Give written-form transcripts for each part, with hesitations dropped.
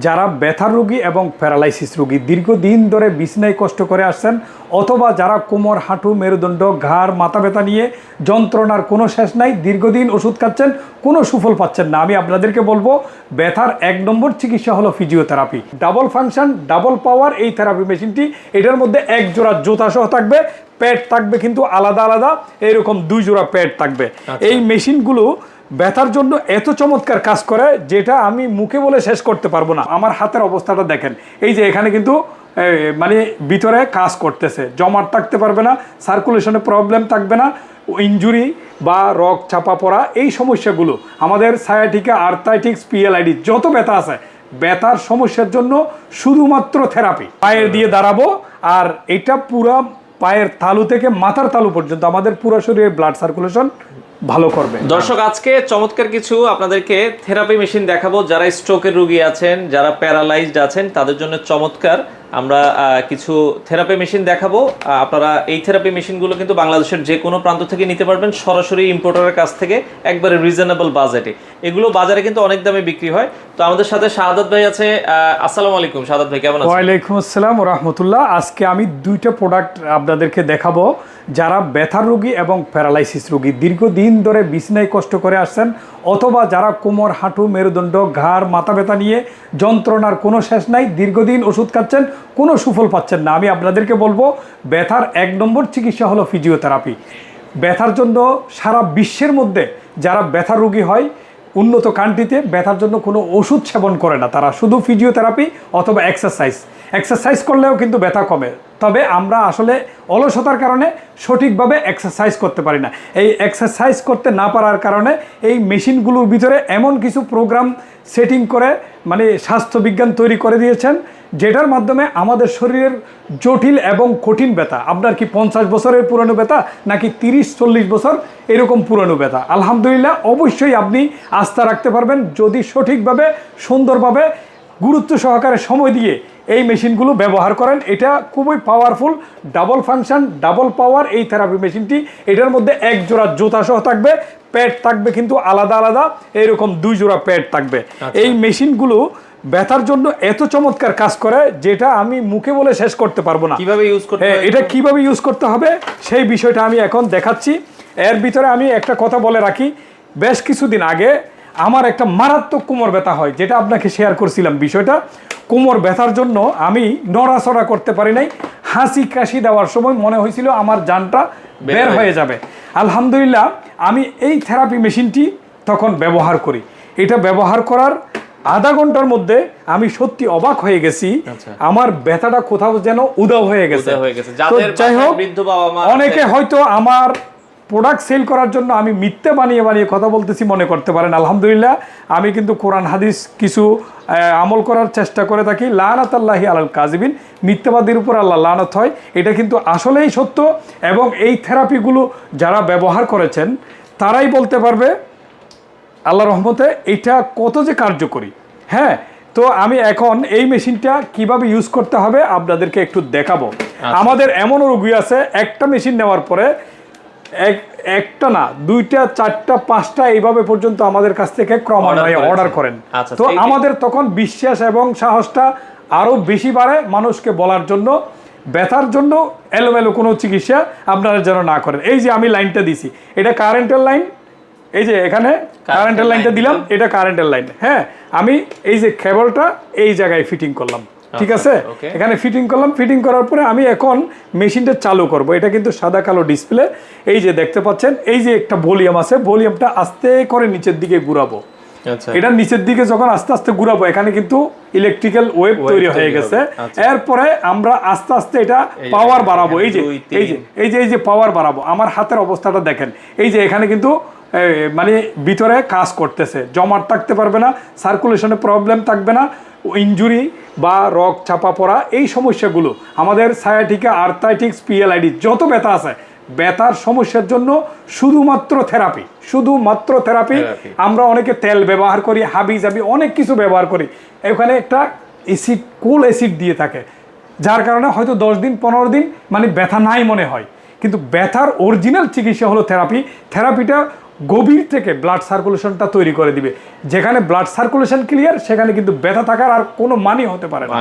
যারা ব্যথার রোগী এবং প্যারালাইসিস রোগী দীর্ঘদিন ধরে বিছানায় কষ্ট করে আসছেন, অথবা যারা কোমর, হাঁটু, মেরুদণ্ড, ঘাড়, মাথা ব্যথা নিয়ে যন্ত্রণার কোনো শেষ নাই, দীর্ঘদিন ওষুধ খাচ্ছেন, কোনো সুফল পাচ্ছেন না, আমি আপনাদেরকে বলবো ব্যথার 1 নম্বর চিকিৎসা হলো ফিজিওথেরাপি। ডাবল ফাংশন, ডাবল পাওয়ার এই থেরাপি মেশিনটি, এটার মধ্যে 1 জোড়া জুতা সহ থাকবে, প্যাড থাকবে কিন্তু আলাদা আলাদা, এরকম 2 জোড়া প্যাড থাকবে। এই মেশিনগুলো ব্যথার জন্য এত চমৎকার কাজ করে যেটা আমি মুখে বলে শেষ করতে পারবো না। আমার হাতের অবস্থাটা দেখেন, এই যে এখানে কিন্তু মানে ভিতরে কাজ করতেছে, জমাট থাকতে পারবে না, সার্কুলেশনে প্রবলেম থাকবে না, ইনজুরি বা রগ চাপা পড়া এই সমস্যাগুলো, আমাদের সায়াটিকা, আর্থ্রাইটিস, পিএলআইডি যত ব্যথা আছে, ব্যথার সমস্যার জন্য শুধুমাত্র থেরাপি। পায়ের দিয়ে দাঁড়াবো, আর এটা পুরো পায়ের তালু থেকে মাথার তালু পর্যন্ত আমাদের পুরো শরীরে ব্লাড সার্কুলেশন ভালো করবে। দর্শক, আজকে চমৎকার কিছু আপনাদেরকে থেরাপি মেশিন দেখাবো। যারা স্ট্রোকের রোগী আছেন, যারা প্যারালাইজড আছেন, তাদের জন্য চমৎকার আমরা কিছু থেরাপি মেশিন দেখাবো। আপনারা এই থেরাপি মেশিনগুলো কিন্তু বাংলাদেশের যে কোনো প্রান্ত থেকে নিতে পারবেন, সরাসরি ইম্পোর্টারের কাছ থেকে, একবারে রিজনেবল বাজেটে। এগুলো বাজারে কিন্তু অনেক দামে বিক্রি হয়। তো আমাদের সাথে শাহাদাত ভাই আছে। আসসালামু আলাইকুম শাহাদাত ভাই, কেমন আছেন? ওয়ালাইকুম আসসালাম ওয়া রাহমাতুল্লাহ। আজকে আমি 2টা প্রোডাক্ট আপনাদেরকে দেখাবো। যারা ব্যথার রোগী এবং প্যারালাইসিস রোগী দীর্ঘদিন ধরে বিছানায় কষ্ট করে আসছেন, অথবা যারা কোমর, হাঁটু, মেরুদণ্ড, ঘাড়, মাথা ব্যথা নিয়ে যন্ত্রণার কোনো শেষ নাই, দীর্ঘদিন ওষুধ খাচ্ছেন, কোনো সুফল পাচ্ছেন না, আমি আপনাদেরকে বলবো ব্যথার 1 নম্বর চিকিৎসা হলো ফিজিওথেরাপি। ব্যথার জন্য সারা বিশ্বের মধ্যে যারা ব্যথার রোগী হয়, উন্নত কান্ট্রিতে ব্যথার জন্য কোনো ওষুধ সেবন করে না, তারা শুধু ফিজিওথেরাপি অথবা এক্সারসাইজ করলেও কিন্তু ব্যথা কমে। তবে আমরা আসলে অলসতার কারণে সঠিকভাবে এক্সারসাইজ করতে পারি না। এই এক্সারসাইজ করতে না পারার কারণে এই মেশিনগুলোর ভিতরে এমন কিছু প্রোগ্রাম সেটিং করে, মানে স্বাস্থ্যবিজ্ঞান তৈরি করে দিয়েছেন, যেটার মাধ্যমে আমাদের শরীরের জটিল এবং কঠিন ব্যথা, আপনার কি 50 বছরের পুরনো ব্যথা নাকি 30-40 বছর এরকম পুরনো ব্যথা, আলহামদুলিল্লাহ অবশ্যই আপনি আস্থা রাখতে পারবেন যদি সঠিকভাবে, সুন্দরভাবে, গুরুত্ব সহকারে সময় দিয়ে এই মেশিনগুলো ব্যবহার করেন। এটা খুবই পাওয়ারফুল, ডাবল ফাংশন, ডাবল পাওয়ার এই থেরাপি মেশিনটি। এটার মধ্যে 1 জোড়া জুতা সহ থাকবে, প্যাড থাকবে কিন্তু আলাদা আলাদা, এরকম 2 জোড়া প্যাড থাকবে। এই মেশিনগুলো ব্যথার জন্য এত চমৎকার কাজ করে যেটা আমি মুখে বলে শেষ করতে পারবো না। কিভাবে ইউজ করতে হবে, এটা কিভাবে ইউজ করতে হবে সেই বিষয়টা আমি এখন দেখাচ্ছি। এর ভিতরে আমি একটা কথা বলে রাখি, বেশ কিছুদিন আগে আমার একটা মারাত্মক কোমর ব্যথা হয়, যেটা আপনাকে শেয়ার করছিলাম। বিষয়টা, কোমর ব্যথার জন্য আমি নড়াচড়া করতে পারি নাই, হাসি কাশি দেওয়ার সময় মনে হয়েছিল আমার জানটা বের হয়ে যাবে। আলহামদুলিল্লাহ আমি এই থেরাপি মেশিনটি তখন ব্যবহার করি। এটা ব্যবহার করার আধা ঘন্টার মধ্যে আমি সত্যি অবাক হয়ে গেছি, আমার ব্যথাটা কোথাও যেন উধাও হয়ে গেছে। যাই হোক, অনেকে হয়তো আমার প্রোডাক্ট সেল করার জন্য আমি মিথ্যে বানিয়ে বানিয়ে কথা বলতেছি মনে করতে পারেন। আলহামদুলিল্লাহ আমি কিন্তু কোরআন হাদিস কিছু আমল করার চেষ্টা করে থাকি। লানাতুল্লাহি আলাল কাযিবিন, মিথ্যাবাদীর উপর আল্লাহ লানত হয়, এটা কিন্তু আসলেই সত্য। এবং এই থেরাপিগুলো যারা ব্যবহার করেছেন তারাই বলতে পারবে আল্লাহর রহমতে এটা কত যে কার্যকরী। হ্যাঁ, তো আমি এখন এই মেশিনটা কিভাবে ইউজ করতে হবে আপনাদেরকে একটু দেখাবো। আমাদের এমনও রোগী আছে, একটা মেশিন নেওয়ার পরে একটা না, 2টা, 4টা, 5টা এইভাবে পর্যন্ত আমাদের কাছ থেকে ক্রমান্বয়ে অর্ডার করেন। তো আমাদের তখন বিশ্বাস এবং সাহসটা আরো বেশি বাড়ে মানুষকে বলার জন্য, ব্যথার জন্য এলোমেলো কোনো চিকিৎসা আপনারা যেন না করেন। এই যে আমি লাইনটা দিছি, এটা কারেন্টের লাইন, এই যে এখানে কারেন্টের লাইনটা দিলাম, এটা কারেন্টের লাইন। হ্যাঁ, আমি এই যে কেবলটা এই জায়গায় ফিটিং করলাম, ঠিক আছে, এখানে ফিটিং করলাম। ফিটিং করার পরে আমি এখন মেশিনটা চালু করব। এটা কিন্তু সাদা কালো ডিসপ্লে, এই যে দেখতে পাচ্ছেন, এই যে একটা ভলিউম আছে, ভলিউমটা আস্তে করে নিচের দিকে ঘুরাবো। এটা নিচের দিকে যখন আস্তে আস্তে ঘুরাবো, এখানে কিন্তু ইলেকট্রিক্যাল ওয়েভ তৈরি হয়ে গেছে। এরপরে আমরা আস্তে আস্তে এটা পাওয়ার বাড়াবো। এই যে পাওয়ার বাড়াবো, আমার হাতের অবস্থাটা দেখেন, এই যে এখানে কিন্তু মানে ভিতরে কাজ করতেছে, জমাট থাকতে পারবে না, সার্কুলেশনে প্রবলেম থাকবে না, ইনজুরি বা রগ চাপা পড়া এই সমস্যাগুলো, আমাদের সায়াটিকা, আর্থ্রাইটিস, পিএলআইডি যত ব্যথা আছে, ব্যথার সমস্যার জন্য শুধুমাত্র থেরাপি, শুধুমাত্র থেরাপি। আমরা অনেকে তেল ব্যবহার করি, হাবি জাবি অনেক কিছু ব্যবহার করি, এখানে একটা অ্যাসিড, কুল অ্যাসিড দিয়ে থাকে, যার কারণে হয়তো 10 দিন 15 দিন মানে ব্যথা নাই মনে হয়, কিন্তু ব্যথার অরিজিনাল চিকিৎসা হলো থেরাপি। থেরাপিটা গভীর থেকে ব্লাড সার্কুলেশনটা তৈরি করে দিবে। যেখানে ব্লাড সার্কুলেশন ক্লিয়ার, সেখানে কিন্তু ব্যথা থাকার আর কোনো মানই হতে পারে না।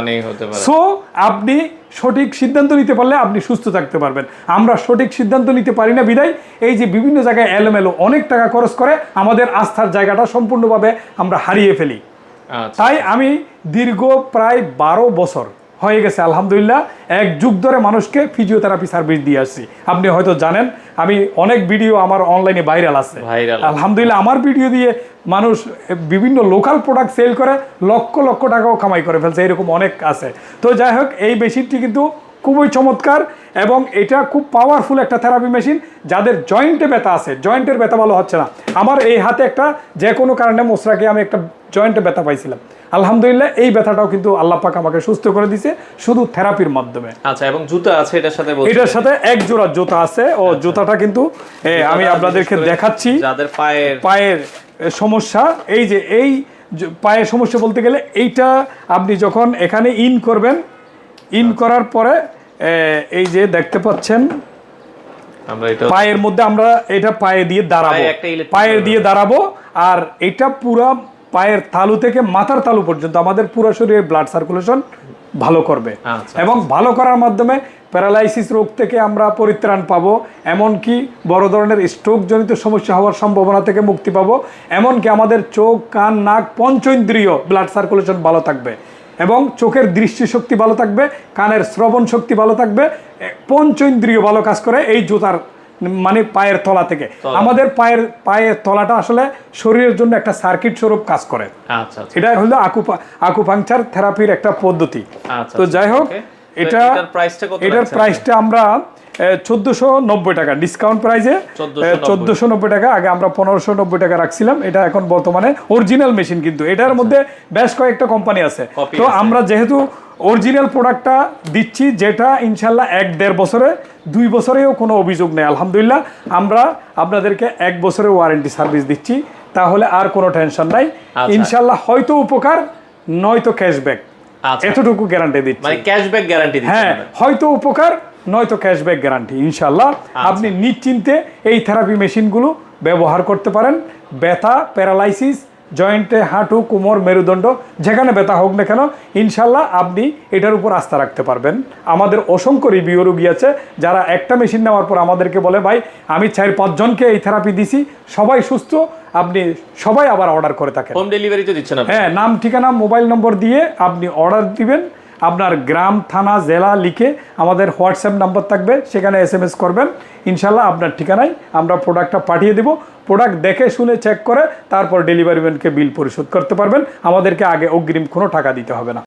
সো আপনি সঠিক সিদ্ধান্ত নিতে পারলে আপনি সুস্থ থাকতে পারবেন। আমরা সঠিক সিদ্ধান্ত নিতে পারি না বিধায় এই যে বিভিন্ন জায়গায় এলোমেলো অনেক টাকা খরচ করে আমাদের আস্থার জায়গাটা সম্পূর্ণভাবে আমরা হারিয়ে ফেলি। তাই আমি দীর্ঘ প্রায় 12 বছর হয়ে গেছে আলহামদুলিল্লাহ, এক যুগ ধরে মানুষকে ফিজিওথেরাপি সার্ভিস দিয়ে আসছি। আপনি হয়তো জানেন আমি অনেক ভিডিও আমার অনলাইনে ভাইরাল আছে। আলহামদুলিল্লাহ আমার ভিডিও দিয়ে মানুষ বিভিন্ন লোকাল প্রোডাক্ট সেল করে লক্ষ লক্ষ টাকাও কামাই করে ফেলছে, এরকম অনেক আছে। তো যাই হোক, এই মেশিনটি কিন্তু খুবই চমৎকার এবং এটা খুব পাওয়ারফুল একটা থেরাপি মেশিন। যাদের জয়েন্টে ব্যথা আছে, জয়েন্টের ব্যথা ভালো হচ্ছে না, আমার এই হাতে একটা যে কোনো কারণে মোসরাকে আমি একটা জয়েন্টে ব্যথা পাইছিলাম, আলহামদুলিল্লাহ এই ব্যথাটাও কিন্তু আল্লাহ পাক আমাকে সুস্থ করে দিয়েছে শুধু থেরাপির মাধ্যমে। আচ্ছা, এবং জুতা আছে এটার সাথে? এটার সাথে এক জোড়া জুতা আছে। ও জুতাটা কিন্তু আমি আপনাদেরকে দেখাচ্ছি। যাদের পায়ের সমস্যা, এই যে এই পায়ের সমস্যা বলতে গেলে এইটা আপনি যখন এখানে ইন করবেন, ইন করার পরে এই যে দেখতে পাচ্ছেন পায়ের মধ্যে আমরা এটা পায়ে দিয়ে দাঁড়াবো, আর এটা পুরা পায়ের তালু থেকে মাথার তালু পর্যন্ত আমাদের পুরো শরীরে ব্লাড সার্কুলেশন ভালো করবে। এবং ভালো করার মাধ্যমে প্যারালাইসিস রোগ থেকে আমরা পরিত্রাণ পাবো, এমনকি বড় ধরনের স্ট্রোক জনিত সমস্যা হওয়ার সম্ভাবনা থেকে মুক্তি পাবো, এমনকি আমাদের চোখ, কান, নাক, পঞ্চেন্দ্রিয় ব্লাড সার্কুলেশন ভালো থাকবে এবং চোখের দৃষ্টিশক্তি ভালো থাকবে, কানের শ্রবণ শক্তি ভালো থাকবে, পঞ্চেন্দ্রিয় ভালো কাজ করে এই জুতার মানে পায়ের তলা থেকে। আমাদের পায়ের তলাটা আসলে শরীরের জন্য একটা সার্কিট স্বরূপ কাজ করে। এটা হলো আকুপাংচার থেরাপির একটা পদ্ধতি। তো যাই হোক, এটার প্রাইসটা আমরা 1490 টাকা ডিসকাউন্ট প্রাইসে, 1490 টাকা। আগে আমরা 1590 টাকা রাখছিলাম, এটা এখন বর্তমানে অরিজিনাল মেশিন। কিন্তু এটার মধ্যে বেশ কয়েকটা কোম্পানি আছে। তো আমরা যেহেতু অরিজিনাল প্রোডাক্টটা দিচ্ছি, যেটা ইনশাল্লাহ 1-1.5 বছরে, 2 বছরেও কোনো অভিযোগ নেই আলহামদুলিল্লাহ। আমরা আপনাদেরকে 1 বছরের ওয়ারেন্টি সার্ভিস দিচ্ছি, তাহলে আর কোনো টেনশন নাই ইনশাল্লাহ। হয়তো উপকার, নয়তো ক্যাশব্যাক, এতটুকু গ্যারান্টি দিচ্ছি। মানে ক্যাশব্যাক গ্যারান্টি দিচ্ছি। হ্যাঁ, হয়তো উপকার, নয়তো ক্যাশব্যাক গ্যারান্টি ইনশাল্লাহ। আপনি নিশ্চিন্তে এই থেরাপি মেশিনগুলো ব্যবহার করতে পারেন। ব্যথা, প্যারালাইসিস, জয়েন্টে, হাঁটু, কোমর, মেরুদণ্ড, যেখানে ব্যথা হোক না কেন ইনশাল্লাহ আপনি এটার উপর আস্থা রাখতে পারবেন। আমাদের অসংখ্য রিভিউ রোগী আছে যারা একটা মেশিন নেওয়ার পর আমাদেরকে বলে, ভাই আমি 4-5 জনকে এই থেরাপি দিছি, সবাই সুস্থ। আপনি সবাই আবার অর্ডার করে থাকেন। হোম ডেলিভারি তো দিচ্ছেন? হ্যাঁ, নাম, ঠিকানা, মোবাইল নম্বর দিয়ে আপনি অর্ডার দিবেন। আপনার গ্রাম, থানা, জেলা লিখে আমাদের হোয়াটসঅ্যাপ নাম্বার থাকবে, সেখানে SMS করবেন। ইনশাল্লাহ আপনার ঠিকানায় আমরা প্রোডাক্টটা পাঠিয়ে দেব। প্রোডাক্ট দেখে শুনে চেক করে তারপর ডেলিভারি ম্যানকে বিল পরিশোধ করতে পারবেন। আমাদেরকে আগে অগ্রিম কোনো টাকা দিতে হবে না।